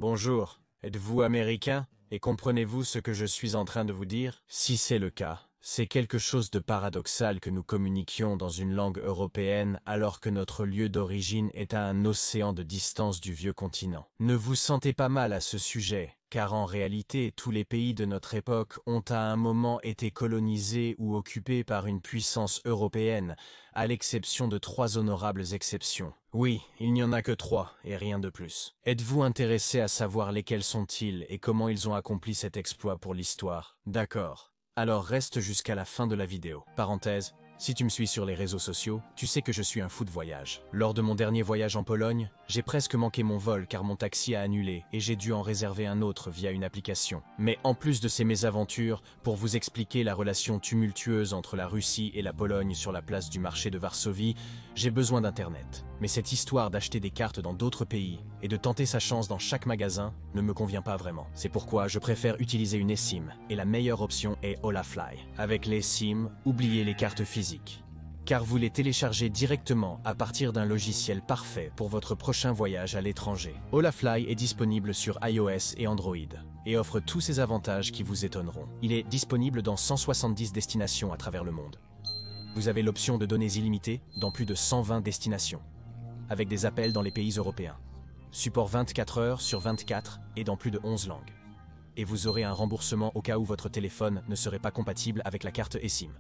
Bonjour, êtes-vous américain et comprenez-vous ce que je suis en train de vous dire? Si c'est le cas, c'est quelque chose de paradoxal que nous communiquions dans une langue européenne alors que notre lieu d'origine est à un océan de distance du vieux continent. Ne vous sentez pas mal à ce sujet, car en réalité tous les pays de notre époque ont à un moment été colonisés ou occupés par une puissance européenne, à l'exception de 3 honorables exceptions. Oui, il n'y en a que 3, et rien de plus. Êtes-vous intéressé à savoir lesquels sont-ils et comment ils ont accompli cet exploit pour l'histoire? D'accord. Alors reste jusqu'à la fin de la vidéo. Parenthèse, si tu me suis sur les réseaux sociaux, tu sais que je suis un fou de voyage. Lors de mon dernier voyage en Pologne, j'ai presque manqué mon vol car mon taxi a annulé et j'ai dû en réserver un autre via une application. Mais en plus de ces mésaventures, pour vous expliquer la relation tumultueuse entre la Russie et la Pologne sur la place du marché de Varsovie, j'ai besoin d'Internet. Mais cette histoire d'acheter des cartes dans d'autres pays et de tenter sa chance dans chaque magasin ne me convient pas vraiment. C'est pourquoi je préfère utiliser une eSIM et la meilleure option est Holafly. Avec l'eSIM, oubliez les cartes physiques, car vous les téléchargez directement à partir d'un logiciel parfait pour votre prochain voyage à l'étranger. Holafly est disponible sur iOS et Android et offre tous ces avantages qui vous étonneront. Il est disponible dans 170 destinations à travers le monde. Vous avez l'option de données illimitées dans plus de 120 destinations, avec des appels dans les pays européens. Support 24 heures sur 24 et dans plus de 11 langues. Et vous aurez un remboursement au cas où votre téléphone ne serait pas compatible avec la carte eSIM.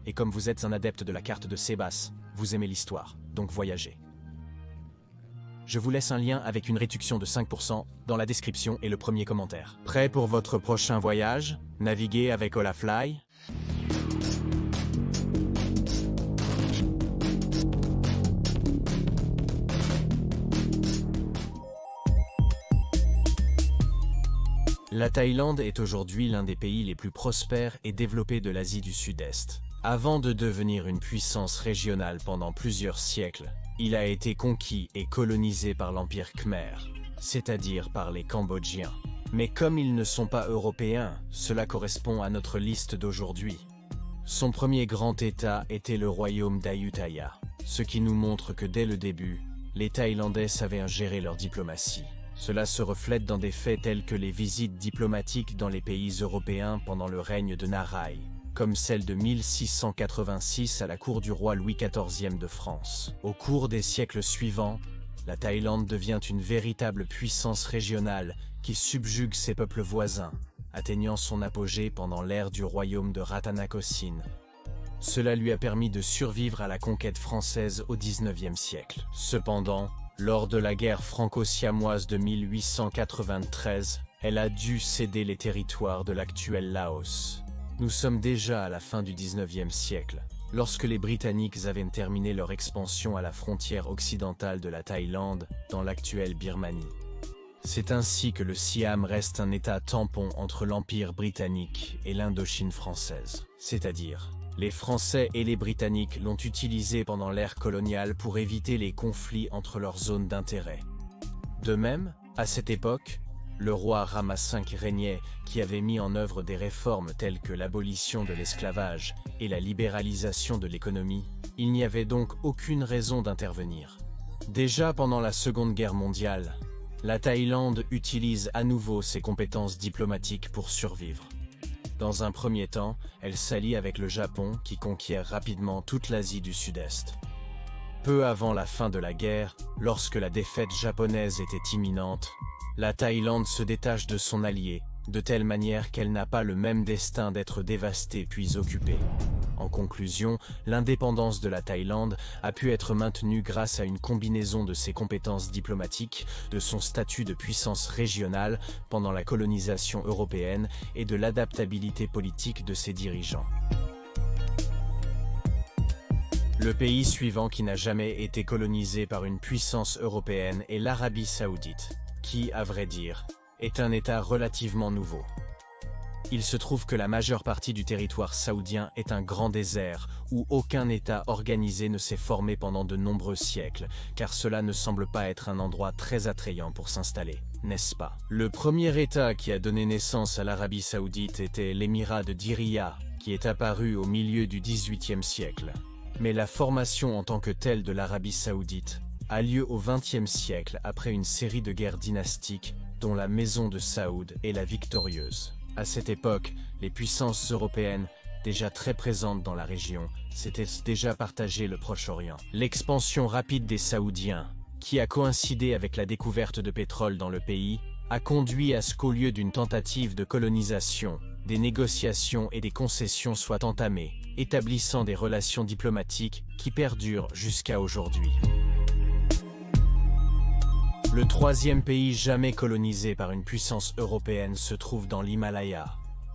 Et comme vous êtes un adepte de la carte de Sébas, vous aimez l'histoire, donc voyagez. Je vous laisse un lien avec une réduction de 5% dans la description et le premier commentaire. Prêt pour votre prochain voyage? Naviguez avec Holafly? La Thaïlande est aujourd'hui l'un des pays les plus prospères et développés de l'Asie du Sud-Est. Avant de devenir une puissance régionale pendant plusieurs siècles, il a été conquis et colonisé par l'Empire Khmer, c'est-à-dire par les Cambodgiens. Mais comme ils ne sont pas européens, cela correspond à notre liste d'aujourd'hui. Son premier grand État était le royaume d'Ayutthaya, ce qui nous montre que dès le début, les Thaïlandais savaient gérer leur diplomatie. Cela se reflète dans des faits tels que les visites diplomatiques dans les pays européens pendant le règne de Narai, comme celle de 1686 à la cour du roi Louis XIV de France. Au cours des siècles suivants, la Thaïlande devient une véritable puissance régionale qui subjugue ses peuples voisins, atteignant son apogée pendant l'ère du royaume de Ratanakosin. Cela lui a permis de survivre à la conquête française au XIXe siècle. Cependant, lors de la guerre franco-siamoise de 1893, elle a dû céder les territoires de l'actuel Laos. Nous sommes déjà à la fin du XIXe siècle, lorsque les Britanniques avaient terminé leur expansion à la frontière occidentale de la Thaïlande, dans l'actuelle Birmanie. C'est ainsi que le Siam reste un état tampon entre l'Empire britannique et l'Indochine française, c'est-à-dire les Français et les Britanniques l'ont utilisé pendant l'ère coloniale pour éviter les conflits entre leurs zones d'intérêt. De même, à cette époque, le roi Rama V régnait, qui avait mis en œuvre des réformes telles que l'abolition de l'esclavage et la libéralisation de l'économie. Il n'y avait donc aucune raison d'intervenir. Déjà pendant la Seconde Guerre mondiale, la Thaïlande utilise à nouveau ses compétences diplomatiques pour survivre. Dans un premier temps, elle s'allie avec le Japon qui conquiert rapidement toute l'Asie du Sud-Est. Peu avant la fin de la guerre, lorsque la défaite japonaise était imminente, la Thaïlande se détache de son allié, de telle manière qu'elle n'a pas le même destin d'être dévastée puis occupée. En conclusion, l'indépendance de la Thaïlande a pu être maintenue grâce à une combinaison de ses compétences diplomatiques, de son statut de puissance régionale pendant la colonisation européenne et de l'adaptabilité politique de ses dirigeants. Le pays suivant qui n'a jamais été colonisé par une puissance européenne est l'Arabie Saoudite, qui, à vrai dire, est un État relativement nouveau. Il se trouve que la majeure partie du territoire saoudien est un grand désert où aucun État organisé ne s'est formé pendant de nombreux siècles, car cela ne semble pas être un endroit très attrayant pour s'installer, n'est-ce pas? Le premier État qui a donné naissance à l'Arabie Saoudite était l'émirat de Diriyah, qui est apparu au milieu du XVIIIe siècle. Mais la formation en tant que telle de l'Arabie Saoudite a lieu au XXe siècle après une série de guerres dynastiques dont la maison de Saoud est la victorieuse. À cette époque, les puissances européennes, déjà très présentes dans la région, s'étaient déjà partagé le Proche-Orient. L'expansion rapide des Saoudiens, qui a coïncidé avec la découverte de pétrole dans le pays, a conduit à ce qu'au lieu d'une tentative de colonisation, des négociations et des concessions soient entamées, établissant des relations diplomatiques qui perdurent jusqu'à aujourd'hui. Le troisième pays jamais colonisé par une puissance européenne se trouve dans l'Himalaya,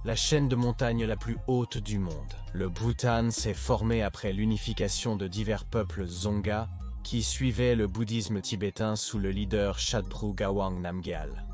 la chaîne de montagnes la plus haute du monde. Le Bhoutan s'est formé après l'unification de divers peuples Dzonga qui suivaient le bouddhisme tibétain sous le leader Shatru Ngawang Namgyal.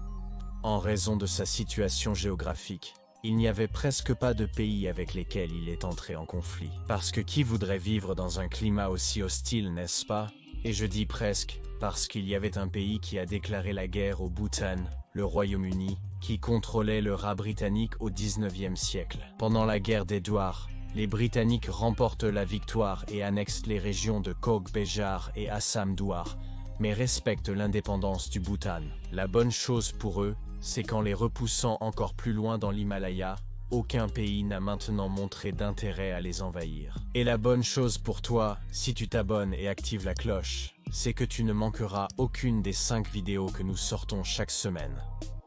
En raison de sa situation géographique, il n'y avait presque pas de pays avec lesquels il est entré en conflit. Parce que qui voudrait vivre dans un climat aussi hostile, n'est-ce pas? Et je dis presque, parce qu'il y avait un pays qui a déclaré la guerre au Bhoutan, le Royaume-Uni, qui contrôlait le Raj britannique au XIXe siècle. Pendant la guerre d'Édouard, les Britanniques remportent la victoire et annexent les régions de Cox's Bazar et Assam Douar, mais respectent l'indépendance du Bhoutan. La bonne chose pour eux, c'est qu'en les repoussant encore plus loin dans l'Himalaya, aucun pays n'a maintenant montré d'intérêt à les envahir. Et la bonne chose pour toi, si tu t'abonnes et actives la cloche, c'est que tu ne manqueras aucune des 5 vidéos que nous sortons chaque semaine.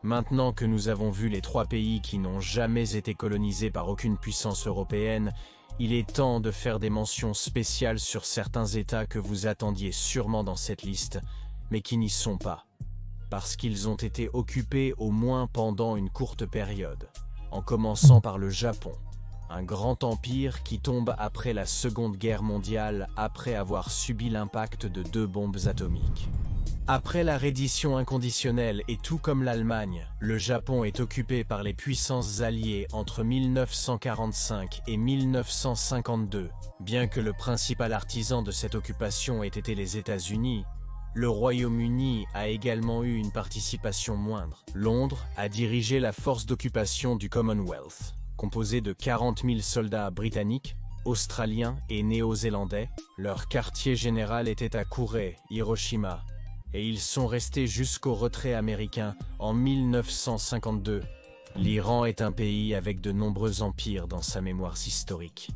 Maintenant que nous avons vu les 3 pays qui n'ont jamais été colonisés par aucune puissance européenne, il est temps de faire des mentions spéciales sur certains États que vous attendiez sûrement dans cette liste, mais qui n'y sont pas. Parce qu'ils ont été occupés au moins pendant une courte période. En commençant par le Japon, un grand empire qui tombe après la Seconde Guerre mondiale après avoir subi l'impact de 2 bombes atomiques. Après la reddition inconditionnelle et tout comme l'Allemagne, le Japon est occupé par les puissances alliées entre 1945 et 1952. Bien que le principal artisan de cette occupation ait été les États-Unis, le Royaume-Uni a également eu une participation moindre. Londres a dirigé la force d'occupation du Commonwealth, composée de 40 000 soldats britanniques, australiens et néo-zélandais. Leur quartier général était à Kure, Hiroshima, et ils sont restés jusqu'au retrait américain en 1952. L'Iran est un pays avec de nombreux empires dans sa mémoire historique,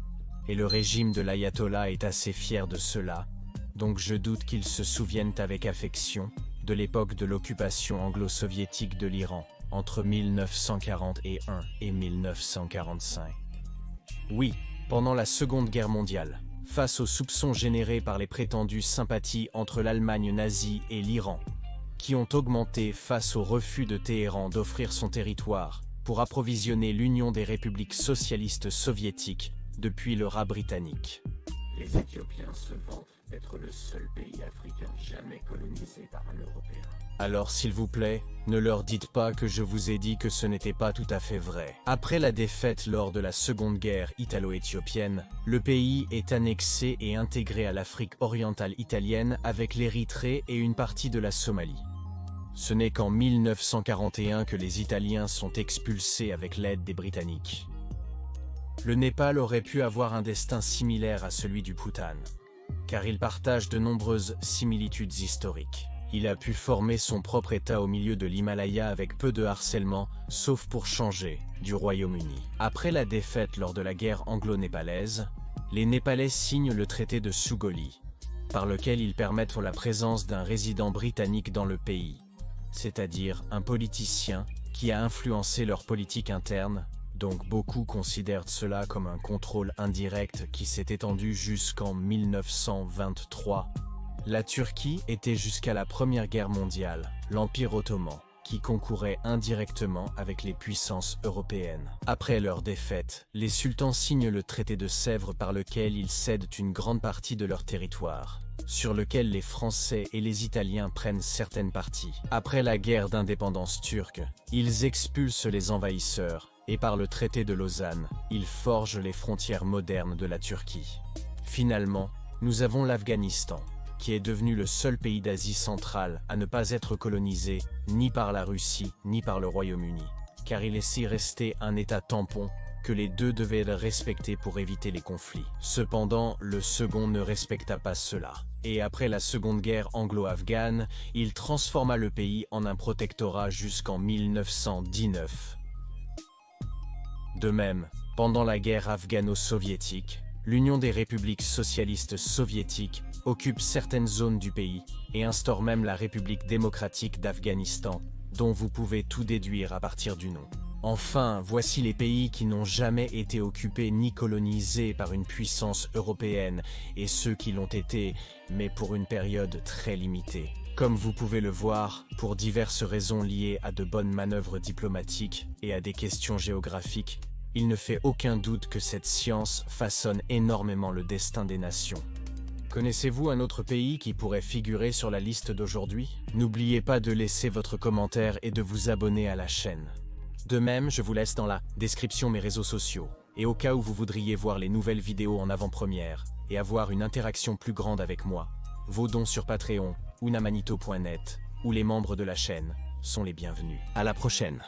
et le régime de l'ayatollah est assez fier de cela. Donc je doute qu'ils se souviennent avec affection de l'époque de l'occupation anglo-soviétique de l'Iran, entre 1941 et 1945. Oui, pendant la Seconde Guerre mondiale, face aux soupçons générés par les prétendues sympathies entre l'Allemagne nazie et l'Iran, qui ont augmenté face au refus de Téhéran d'offrir son territoire pour approvisionner l'Union des républiques socialistes soviétiques depuis le Raj britannique. Les Éthiopiens se vantent d'être le seul pays africain jamais colonisé par un Européen. Alors s'il vous plaît, ne leur dites pas que je vous ai dit que ce n'était pas tout à fait vrai. Après la défaite lors de la Seconde Guerre italo-éthiopienne, le pays est annexé et intégré à l'Afrique orientale italienne avec l'Érythrée et une partie de la Somalie. Ce n'est qu'en 1941 que les Italiens sont expulsés avec l'aide des Britanniques. Le Népal aurait pu avoir un destin similaire à celui du Bhoutan, car il partage de nombreuses similitudes historiques. Il a pu former son propre État au milieu de l'Himalaya avec peu de harcèlement, sauf pour changer, du Royaume-Uni. Après la défaite lors de la guerre anglo-népalaise, les Népalais signent le traité de Sugoli, par lequel ils permettent la présence d'un résident britannique dans le pays, c'est-à-dire un politicien qui a influencé leur politique interne. Donc beaucoup considèrent cela comme un contrôle indirect qui s'est étendu jusqu'en 1923. La Turquie était jusqu'à la Première Guerre mondiale, l'Empire ottoman, qui concourait indirectement avec les puissances européennes. Après leur défaite, les sultans signent le traité de Sèvres par lequel ils cèdent une grande partie de leur territoire, sur lequel les Français et les Italiens prennent certaines parties. Après la guerre d'indépendance turque, ils expulsent les envahisseurs, et par le traité de Lausanne, ils forgent les frontières modernes de la Turquie. Finalement, nous avons l'Afghanistan, qui est devenu le seul pays d'Asie centrale à ne pas être colonisé ni par la Russie ni par le Royaume-Uni, car il est si resté un État tampon que les deux devaient le respecter pour éviter les conflits. Cependant, le second ne respecta pas cela. et après la Seconde Guerre anglo-afghane, il transforma le pays en un protectorat jusqu'en 1919. De même, pendant la guerre afghano-soviétique, l'Union des républiques socialistes soviétiques occupe certaines zones du pays et instaure même la République démocratique d'Afghanistan, dont vous pouvez tout déduire à partir du nom. Enfin, voici les pays qui n'ont jamais été occupés ni colonisés par une puissance européenne, et ceux qui l'ont été, mais pour une période très limitée. Comme vous pouvez le voir, pour diverses raisons liées à de bonnes manœuvres diplomatiques et à des questions géographiques, il ne fait aucun doute que cette science façonne énormément le destin des nations. Connaissez-vous un autre pays qui pourrait figurer sur la liste d'aujourd'hui? N'oubliez pas de laisser votre commentaire et de vous abonner à la chaîne. De même, je vous laisse dans la description mes réseaux sociaux, et au cas où vous voudriez voir les nouvelles vidéos en avant-première et avoir une interaction plus grande avec moi, vos dons sur Patreon ou namanito.net, ou les membres de la chaîne, sont les bienvenus. À la prochaine!